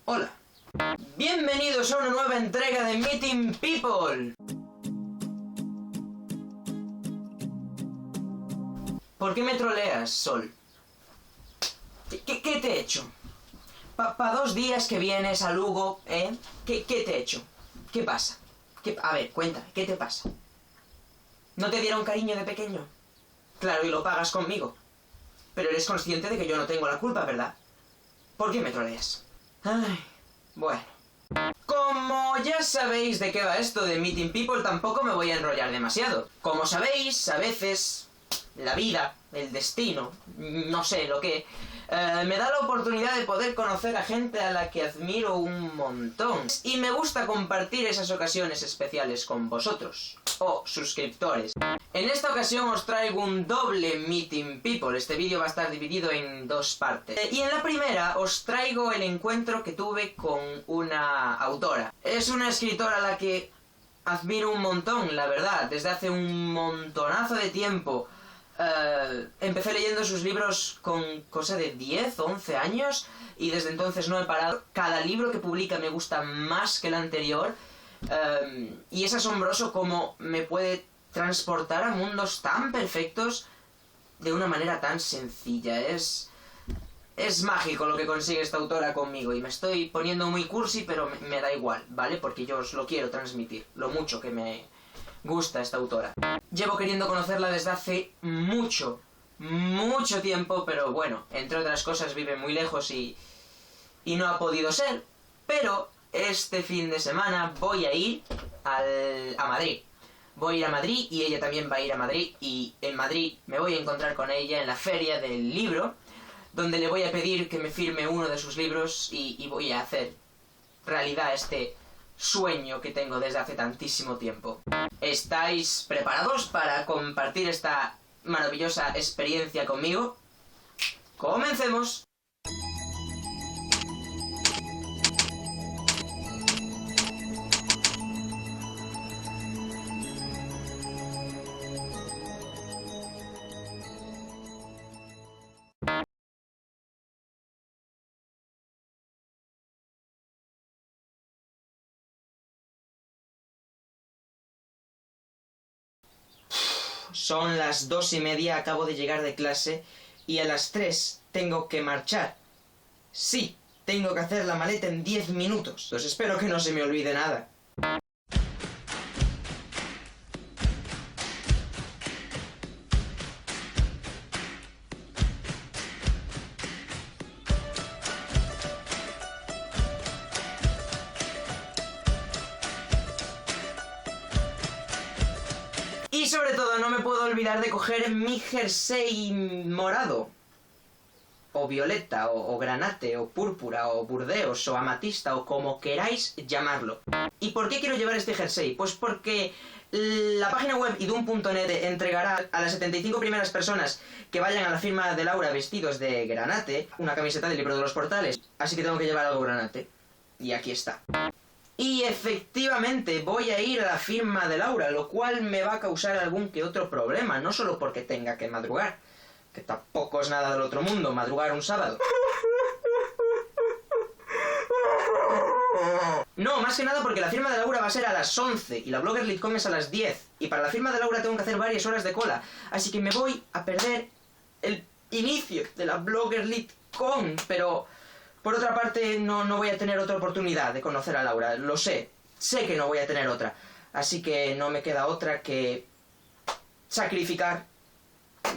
Hola. Bienvenidos a una nueva entrega de Meeting People. ¿Por qué me troleas, Sol? ¿Qué te he hecho? Pa 2 días que vienes a Lugo, ¿eh? ¿Qué te he hecho? ¿Qué pasa? A ver, cuéntame, ¿qué te pasa? ¿No te dieron cariño de pequeño? Claro, y lo pagas conmigo. Pero eres consciente de que yo no tengo la culpa, ¿verdad? ¿Por qué me troleas? Ay, bueno. Como ya sabéis de qué va esto de Meeting People, tampoco me voy a enrollar demasiado. Como sabéis, a veces la vida, el destino, no sé lo que, me da la oportunidad de poder conocer a gente a la que admiro un montón. Y me gusta compartir esas ocasiones especiales con vosotros, o suscriptores. En esta ocasión os traigo un doble Meeting People. Este vídeo va a estar dividido en 2 partes. Y en la primera os traigo el encuentro que tuve con una autora. Es una escritora a la que admiro un montón, la verdad, desde hace un montonazo de tiempo. Empecé leyendo sus libros con cosa de 10 o 11 años y desde entonces no he parado. Cada libro que publica me gusta más que el anterior, y es asombroso cómo me puede transportar a mundos tan perfectos de una manera tan sencilla. Es mágico lo que consigue esta autora conmigo y me estoy poniendo muy cursi, pero me da igual, ¿vale? Porque yo os lo quiero transmitir, lo mucho que me gusta esta autora. Llevo queriendo conocerla desde hace mucho tiempo, pero bueno, entre otras cosas vive muy lejos y no ha podido ser. Pero este fin de semana voy a ir a Madrid. Voy a ir a Madrid y ella también va a ir a Madrid, y en Madrid me voy a encontrar con ella en la feria del libro, donde le voy a pedir que me firme uno de sus libros y voy a hacer realidad este sueño que tengo desde hace tantísimo tiempo. ¿Estáis preparados para compartir esta maravillosa experiencia conmigo? ¡Comencemos! Son las 2:30, acabo de llegar de clase y a las 3 tengo que marchar. Sí, tengo que hacer la maleta en 10 minutos. Pues espero que no se me olvide nada. Y sobre todo no me puedo olvidar de coger mi jersey morado, o violeta, o granate, o púrpura, o burdeos, o amatista, o como queráis llamarlo. ¿Y por qué quiero llevar este jersey? Pues porque la página web idun.net entregará a las 75 primeras personas que vayan a la firma de Laura vestidos de granate una camiseta del Libro de los Portales. Así que tengo que llevar algo granate. Y aquí está. Y efectivamente voy a ir a la firma de Laura, lo cual me va a causar algún que otro problema, no solo porque tenga que madrugar, que tampoco es nada del otro mundo madrugar un sábado. No, más que nada porque la firma de Laura va a ser a las 11 y la Blogger LitCon es a las 10. Y para la firma de Laura tengo que hacer varias horas de cola, así que me voy a perder el inicio de la Blogger LitCon, pero por otra parte no voy a tener otra oportunidad de conocer a Laura, lo sé que no voy a tener otra, así que no me queda otra que sacrificar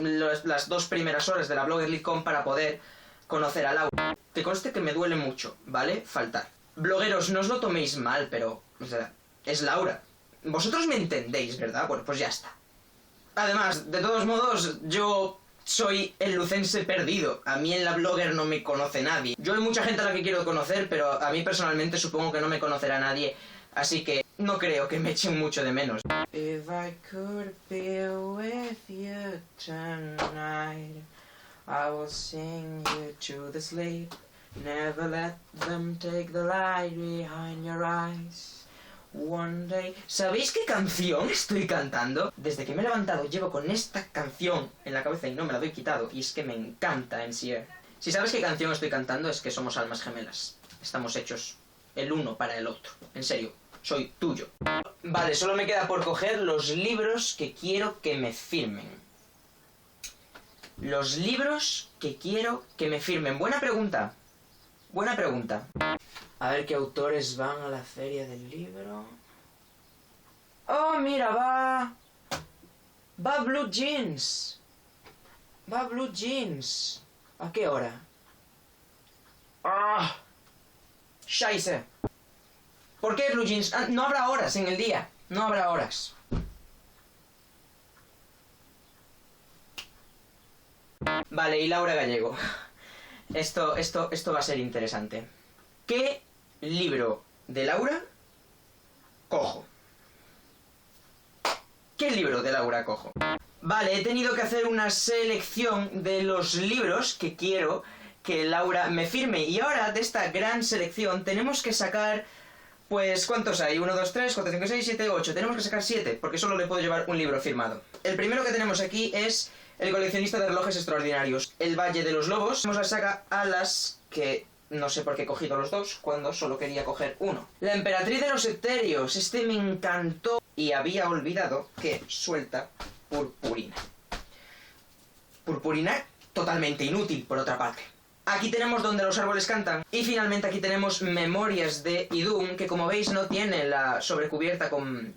las 2 primeras horas de la Blogger LitCon para poder conocer a Laura. Que conste que me duele mucho, ¿vale? Faltar. Blogueros, no os lo toméis mal, pero, o sea, es Laura. Vosotros me entendéis, ¿verdad? Bueno, pues ya está. Además, de todos modos, yo soy el lucense perdido. A mí en la Blogger no me conoce nadie. Yo hay mucha gente a la que quiero conocer, pero a mí personalmente supongo que no me conocerá nadie. Así que no creo que me echen mucho de menos. If I could be with you tonight, I will sing you to the sleep. Never let them take the light behind your eyes. One day. ¿Sabéis qué canción estoy cantando? Desde que me he levantado llevo con esta canción en la cabeza y no me la doy quitado. Y es que me encanta en sí. Si sabes qué canción estoy cantando es que somos almas gemelas. Estamos hechos el uno para el otro. En serio, soy tuyo. Vale, solo me queda por coger los libros que quiero que me firmen. Los libros que quiero que me firmen. Buena pregunta. Buena pregunta. A ver qué autores van a la feria del libro. ¡Oh, mira! Va Blue Jeans. Va Blue Jeans. ¿A qué hora? ¡Ah! ¡Scheisse! ¿Por qué Blue Jeans? Ah, no habrá horas en el día. No habrá horas. Vale, y Laura Gallego. Esto va a ser interesante. ¿Qué libro de Laura cojo? ¿Qué libro de Laura cojo? Vale, he tenido que hacer una selección de los libros que quiero que Laura me firme. Y ahora, de esta gran selección, tenemos que sacar... Pues, ¿cuántos hay? 1, 2, 3, 4, 5, 6, 7, 8. Tenemos que sacar 7, porque solo le puedo llevar un libro firmado. El primero que tenemos aquí es El coleccionista de relojes extraordinarios. El Valle de los Lobos. Tenemos la saga Alas, que no sé por qué he cogido los dos, cuando solo quería coger uno. La Emperatriz de los Eterios. Este me encantó. Y había olvidado que suelta purpurina. Purpurina totalmente inútil, por otra parte. Aquí tenemos Donde los árboles cantan. Y finalmente aquí tenemos Memorias de Idún, que como veis no tiene la sobrecubierta con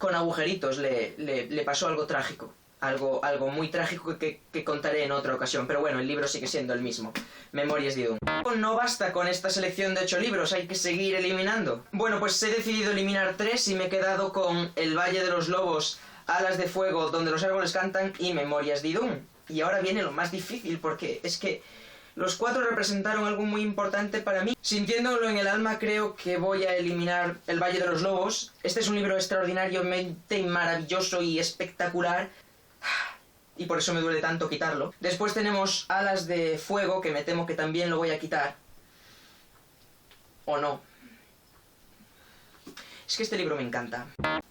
agujeritos. Le pasó algo trágico. Algo muy trágico que contaré en otra ocasión. Pero bueno, el libro sigue siendo el mismo. Memorias de Idún. No basta con esta selección de 8 libros, hay que seguir eliminando. Bueno, pues he decidido eliminar 3 y me he quedado con El Valle de los Lobos, Alas de Fuego, Donde los árboles cantan y Memorias de Idún. Y ahora viene lo más difícil, porque es que los 4 representaron algo muy importante para mí. Sintiéndolo en el alma, creo que voy a eliminar El Valle de los Lobos. Este es un libro extraordinariamente maravilloso y espectacular, y por eso me duele tanto quitarlo. Después tenemos Alas de Fuego, que me temo que también lo voy a quitar. ¿O no? Es que este libro me encanta.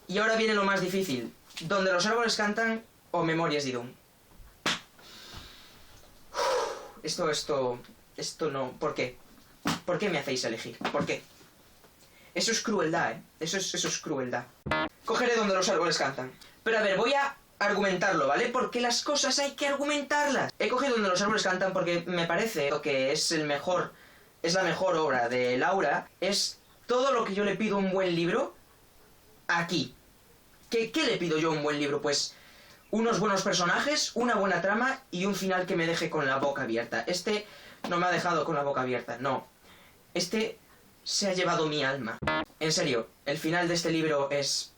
Y ahora viene lo más difícil. Donde los árboles cantan o Memorias de Idún. Esto no... ¿Por qué? ¿Por qué me hacéis elegir? ¿Por qué? Eso es crueldad, ¿eh? Eso es crueldad. Cogeré Donde los árboles cantan. Pero a ver, voy a argumentarlo, ¿vale? Porque las cosas hay que argumentarlas. He cogido Donde los árboles cantan porque me parece que es la mejor obra de Laura. Es todo lo que yo le pido a un buen libro aquí. ¿Qué le pido yo a un buen libro? Pues unos buenos personajes, una buena trama y un final que me deje con la boca abierta. Este no me ha dejado con la boca abierta, no. Este se ha llevado mi alma. En serio, el final de este libro es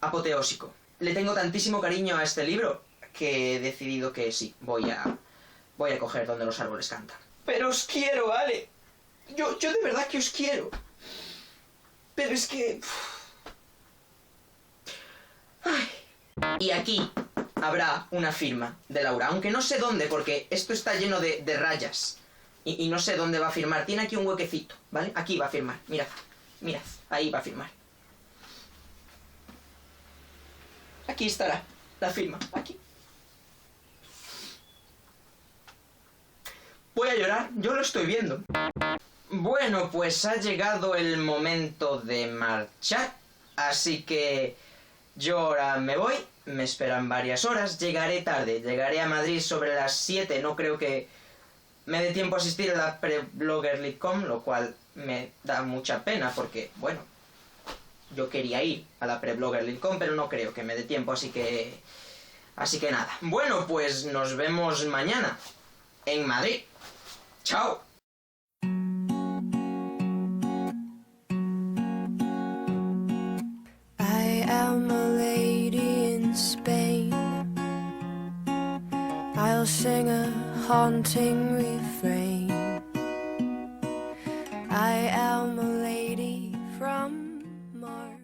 apoteósico. Le tengo tantísimo cariño a este libro que he decidido que sí, voy a coger Donde los árboles cantan. Pero os quiero, ¿vale? Yo de verdad que os quiero. Pero es que... Ay. Y aquí habrá una firma de Laura, aunque no sé dónde, porque esto está lleno de rayas. Y no sé dónde va a firmar. Tiene aquí un huequecito, ¿vale? Aquí va a firmar, mirad, ahí va a firmar. Aquí estará la firma, aquí. Voy a llorar, yo lo estoy viendo. Bueno, pues ha llegado el momento de marchar, así que yo ahora me voy, me esperan varias horas, llegaré tarde, llegaré a Madrid sobre las 7, no creo que me dé tiempo a asistir a la pre-bloggerlycom, lo cual me da mucha pena porque, bueno, yo quería ir a la pre-bloggerlycom, pero no creo que me dé tiempo, así que nada. Bueno, pues nos vemos mañana en Madrid. ¡Chao! I am a lady in Spain. I'll sing a haunting refrain. I am a lady from Mars.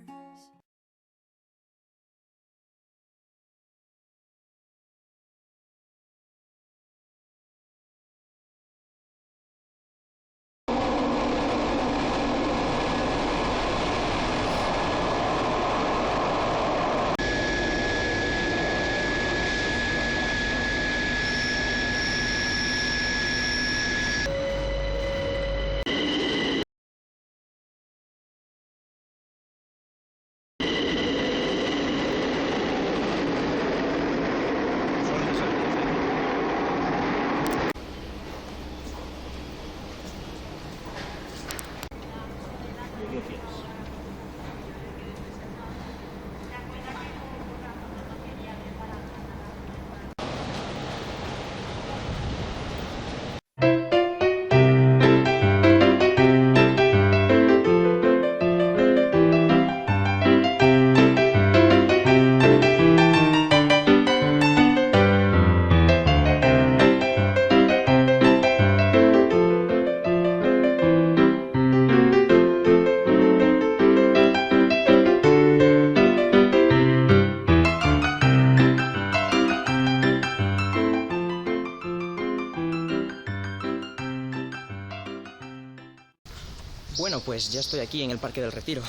Pues ya estoy aquí en el Parque del Retiro.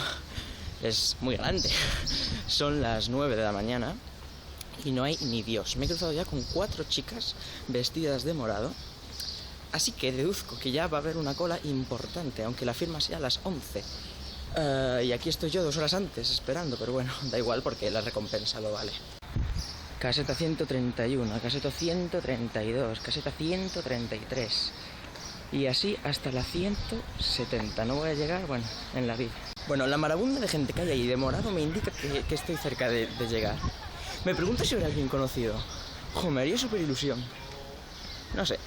Es muy grande. Son las 9 de la mañana y no hay ni Dios. Me he cruzado ya con 4 chicas vestidas de morado. Así que deduzco que ya va a haber una cola importante, aunque la firma sea a las 11. Y aquí estoy yo 2 horas antes esperando, pero bueno, da igual porque la recompensa lo vale. Caseta 131, caseta 132, caseta 133 y así hasta la 170. No voy a llegar, bueno, en la vida. Bueno, la marabunda de gente que hay ahí de morado me indica que estoy cerca de llegar. Me pregunto si habrá alguien conocido. Ojo, me haría súper ilusión. No sé.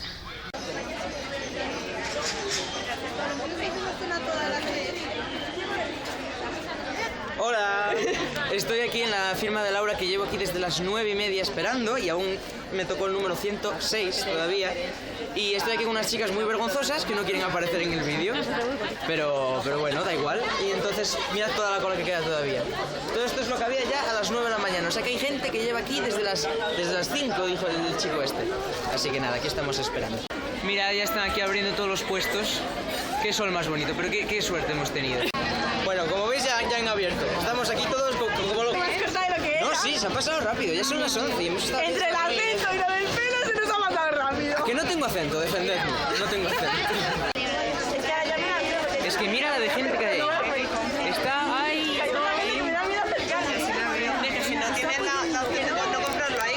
Hola, estoy aquí en la firma de Laura, que llevo aquí desde las 9:30 esperando y aún me tocó el número 106 todavía. Y estoy aquí con unas chicas muy vergonzosas que no quieren aparecer en el vídeo, pero bueno, da igual. Y entonces mirad toda la cola que queda todavía. Todo esto es lo que había ya a las 9 de la mañana, o sea que hay gente que lleva aquí desde las 5, dijo el chico este. Así que nada, aquí estamos esperando. Mira, ya están aquí abriendo todos los puestos. Qué sol más bonito, pero qué suerte hemos tenido. Bueno, como veis ya han abierto. Estamos aquí todos como locos. ¿Sabes lo que es? No, sí, se han pasado rápido, ya son las 11 y hemos estado... Entre el acento y lo del pelo se nos ha pasado rápido. Que no tengo acento, defendedme. No tengo acento. Es que mira la de gente que hay. Está ahí. Me da miedo acercarme. Si no tienes la opción de no comprarlo ahí.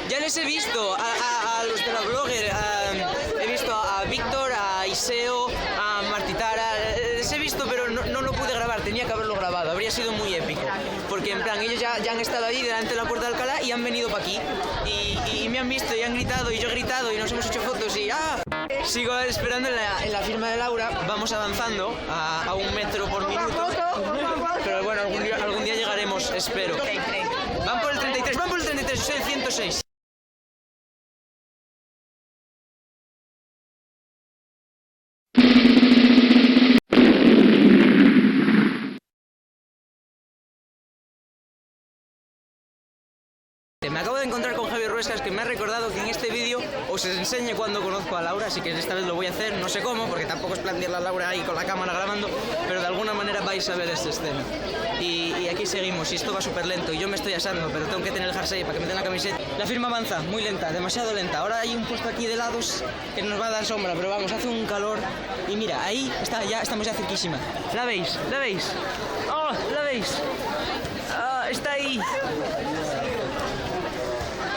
Ya les he visto a los de la blogger, he visto a Víctor, a Iseo, a Martitara, les he visto pero no lo pude grabar, tenía que haberlo grabado, habría sido muy épico, porque en plan ellos ya han estado allí delante de la puerta de Alcalá y han venido para aquí y me han visto y han gritado y yo he gritado y nos hemos hecho fotos y ¡ah! Sigo esperando en la firma de Laura, vamos avanzando a 1 metro por minuto, pero bueno, algún día llegaremos, espero. Van por el 33, yo soy el 106. Me acabo de encontrar con Javier Ruescas, que me ha recordado que en este vídeo os enseñe cuando conozco a Laura, así que esta vez lo voy a hacer, no sé cómo, porque tampoco es plantear a Laura ahí con la cámara grabando, pero de alguna manera vais a ver esta escena. Y aquí seguimos, y esto va súper lento, y yo me estoy asando, pero tengo que tener el jersey para que me den la camiseta. La firma avanza, muy lenta, demasiado lenta. Ahora hay un puesto aquí de lados que nos va a dar sombra, pero vamos, hace un calor. Y mira, ahí está, ya estamos ya cerquísima. ¿La veis? ¿La veis? ¡Oh! ¿La veis? ¡Ah! Está ahí.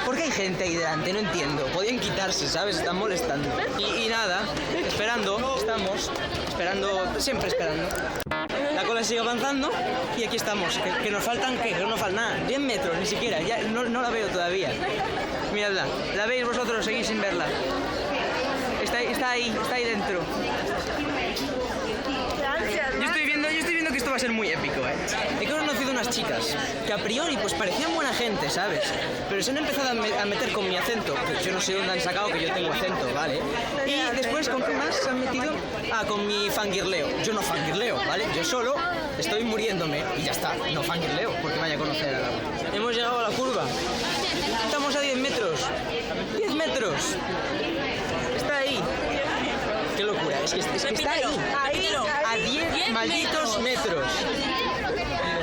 ¿Por qué hay gente ahí delante? No entiendo. Podían quitarse, ¿sabes? Están molestando. Y nada, esperando, estamos esperando, siempre esperando. La cola sigue avanzando y aquí estamos. Que nos faltan, ¿qué? Que no nos falta nada. 10 metros, ni siquiera. Ya no la veo todavía. Miradla. ¿La veis vosotros? Seguís sin verla. Está ahí dentro. Yo estoy viendo que esto va a ser muy épico, ¿eh? He conocido unas chicas que a priori pues parecían buena gente, ¿sabes? Pero se han empezado a meter con mi acento, que yo no sé dónde han sacado que yo tengo acento, ¿vale? Y después, ¿con qué más se han metido? Con mi fangirleo. Yo no fangirleo, ¿vale? Yo solo estoy muriéndome y ya está, no fangirleo, porque vaya a conocer a la... Hemos llegado a la curva. Estamos a 10 metros. 10 metros. Está ahí. Qué locura, es que está ahí. A 10 malditos metros.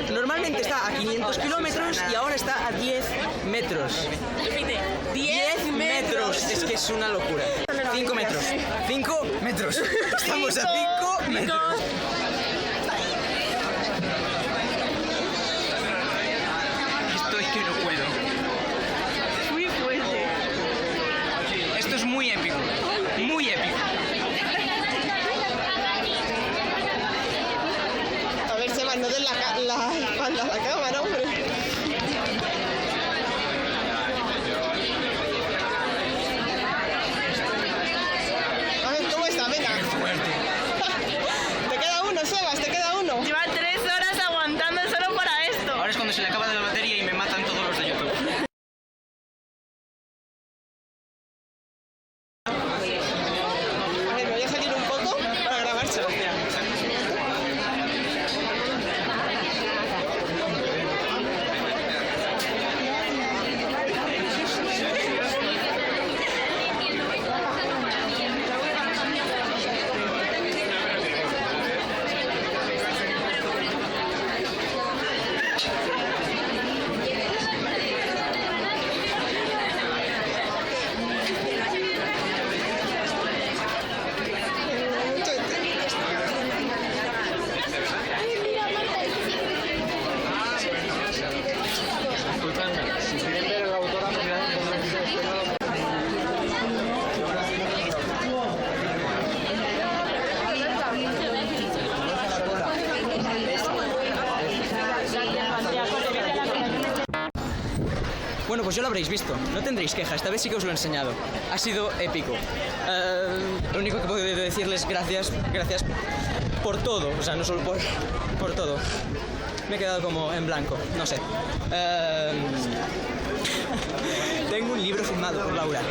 Normalmente está a 500 kilómetros y ahora está a 10 metros. 10 metros. Es que es una locura. 5 metros. 5 metros. Estamos a 5 metros. Esto es que no puedo. Muy fuerte. Esto es muy épico. Muy épico. A ver, Seba, no den la espalda a la cámara, hombre. A ver, ¿cómo está? Venga. Te queda uno, Sebas, te queda uno. Lleva 3 horas aguantando solo para esto. Ahora es cuando se le acaba la batería y me matan todos los de YouTube. A ver, me voy a salir un poco para grabar, Sebastián. Bueno, pues ya lo habréis visto, no tendréis queja, esta vez sí que os lo he enseñado. Ha sido épico. Lo único que puedo decirles gracias por todo, o sea, no solo por todo. Me he quedado como en blanco, no sé. Tengo un libro firmado por Laura.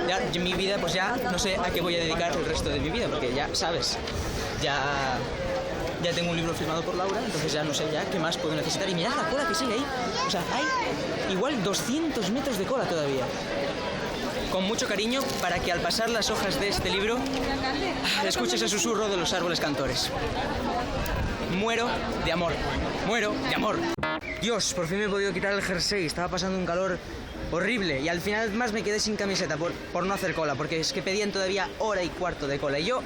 Ya mi vida, pues ya no sé a qué voy a dedicar el resto de mi vida, porque ya sabes, ya tengo un libro firmado por Laura, entonces ya no sé ya qué más puedo necesitar. Y mirad la cola que sigue ahí. O sea, hay igual 200 metros de cola todavía. Con mucho cariño para que al pasar las hojas de este libro escuches el susurro de los árboles cantores. Muero de amor. Muero de amor. Dios, por fin me he podido quitar el jersey. Estaba pasando un calor horrible y al final más me quedé sin camiseta por no hacer cola, porque es que pedían todavía hora y cuarto de cola y yo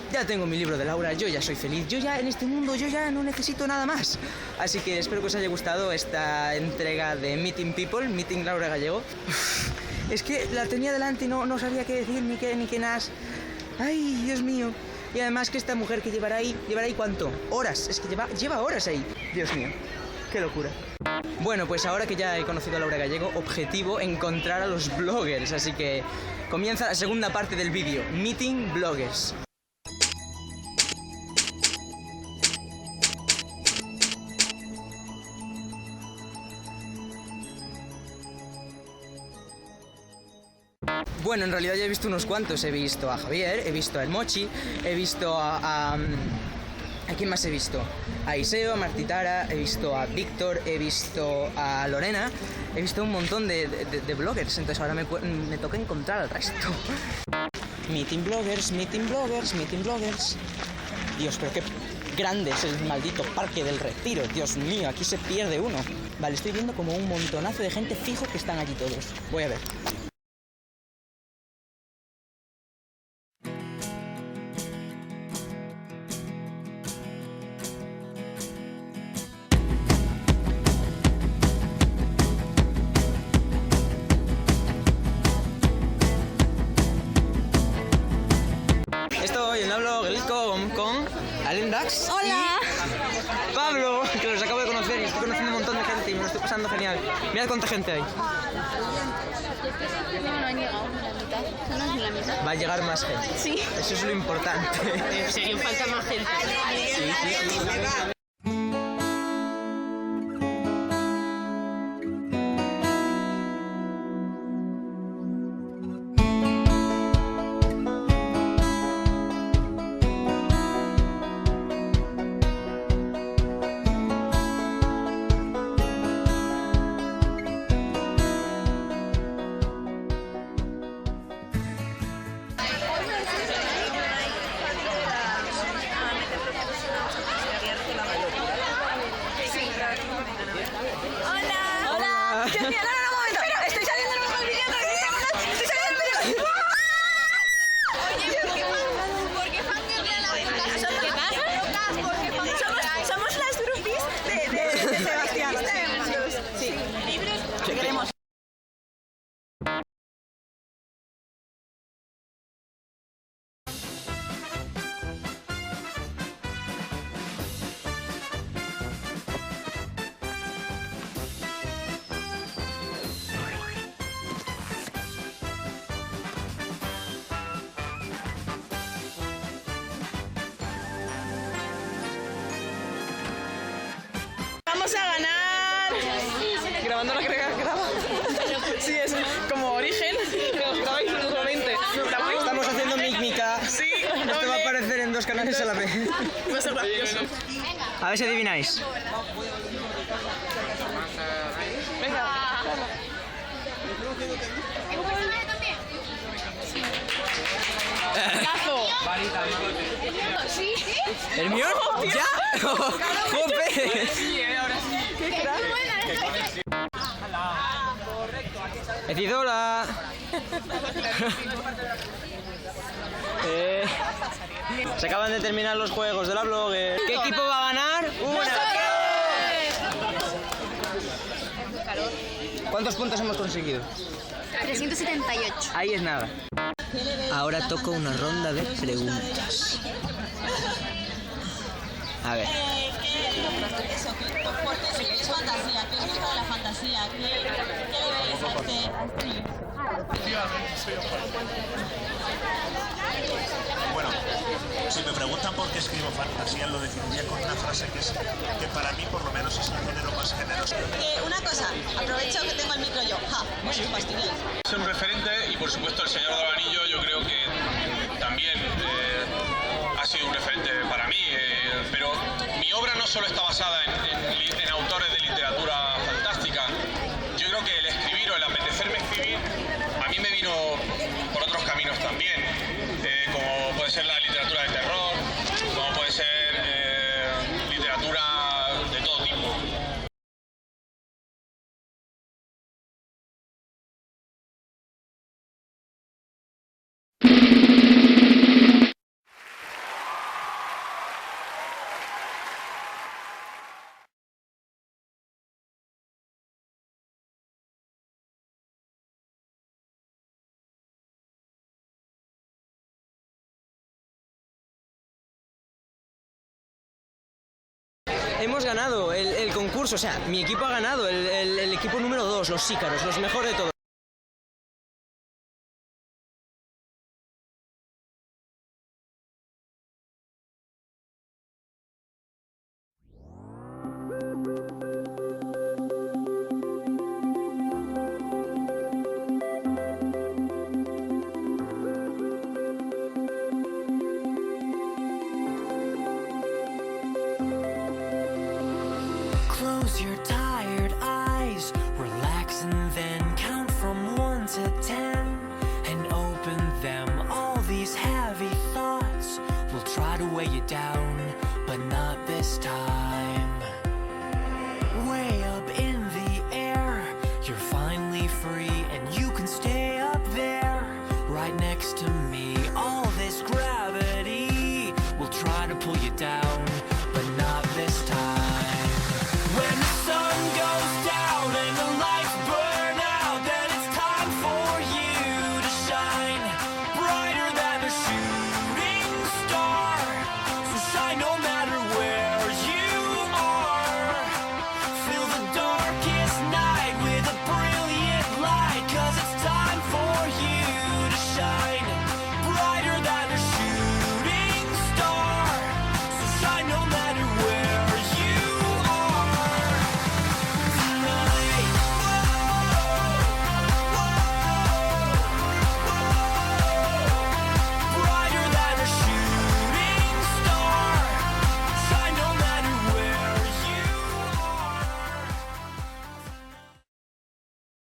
ya tengo mi libro de Laura, yo ya soy feliz, yo ya en este mundo, yo ya no necesito nada más. Así que espero que os haya gustado esta entrega de Meeting People, Meeting Laura Gallego. Es que la tenía delante y no sabía qué decir, ni qué nada. Ay, Dios mío. Y además que esta mujer que llevará ahí ¿cuánto? Horas, es que lleva horas ahí. Dios mío, qué locura. Bueno, pues ahora que ya he conocido a Laura Gallego, objetivo encontrar a los bloggers. Así que comienza la segunda parte del vídeo, Meeting Bloggers. Bueno, en realidad ya he visto unos cuantos. He visto a Javier, he visto a El Mochi, he visto ¿a quién más he visto? A Iseo, a Martitara, he visto a Víctor, he visto a Lorena, he visto un montón de bloggers, entonces ahora me toca encontrar al resto. Meeting bloggers, meeting bloggers, meeting bloggers. Dios, pero qué grande es el maldito Parque del Retiro, Dios mío, aquí se pierde uno. Vale, estoy viendo como un montonazo de gente fijo que están allí todos. Voy a ver. Estoy en la blog con Alen Dax. Hola. Y Pablo, que los acabo de conocer y estoy conociendo un montón de gente y me lo estoy pasando genial. Mirad cuánta gente hay. No han llegado la mitad. ¿No es la mitad? Va a llegar más gente. Sí. Eso es lo importante. En serio, falta más gente. Sí. Vamos a ganar. Grabando la que graba. Sí, es como origen. Que os grabáis mutuamente. Estamos haciendo mímica. Sí, Esto va a aparecer en 2 canales a la vez. va a ser gracioso. A ver si adivináis. Venga. Cazo. ¿El mío? ¿Ya? ¡Jope! ¡Decidola! Se acaban de terminar los juegos de la blogger. ¿Qué equipo va a ganar? ¿Cuántos puntos hemos conseguido? 378. Ahí es nada. Ahora toca una ronda de preguntas. A ver. ¿Qué es fantasía? ¿Qué os gusta de la fantasía? ¿Qué Bueno, si me preguntan por qué escribo fantasía, lo definiría con una frase que para mí por lo menos es el género más generoso. Una cosa, aprovecho que tengo el micro yo. Es un referente y por supuesto El Señor del Anillo yo creo que también ha sido un referente para mí, pero mi obra no solo está basada en autores de literatura fantástica. Yo creo que el escribir o el apetecerme escribir a mí me vino por otros caminos también, como puede ser la literatura de terror, como puede ser literatura de todo tipo. Hemos ganado el concurso, o sea, mi equipo ha ganado, el equipo número 2, los Sícaros, los mejores de todos. Close your tired eyes, relax and then count from 1 to 10 and open them. All these heavy thoughts will try to weigh you down, but not this time. Way up in the air, you're finally free and you can stay up there right next to me.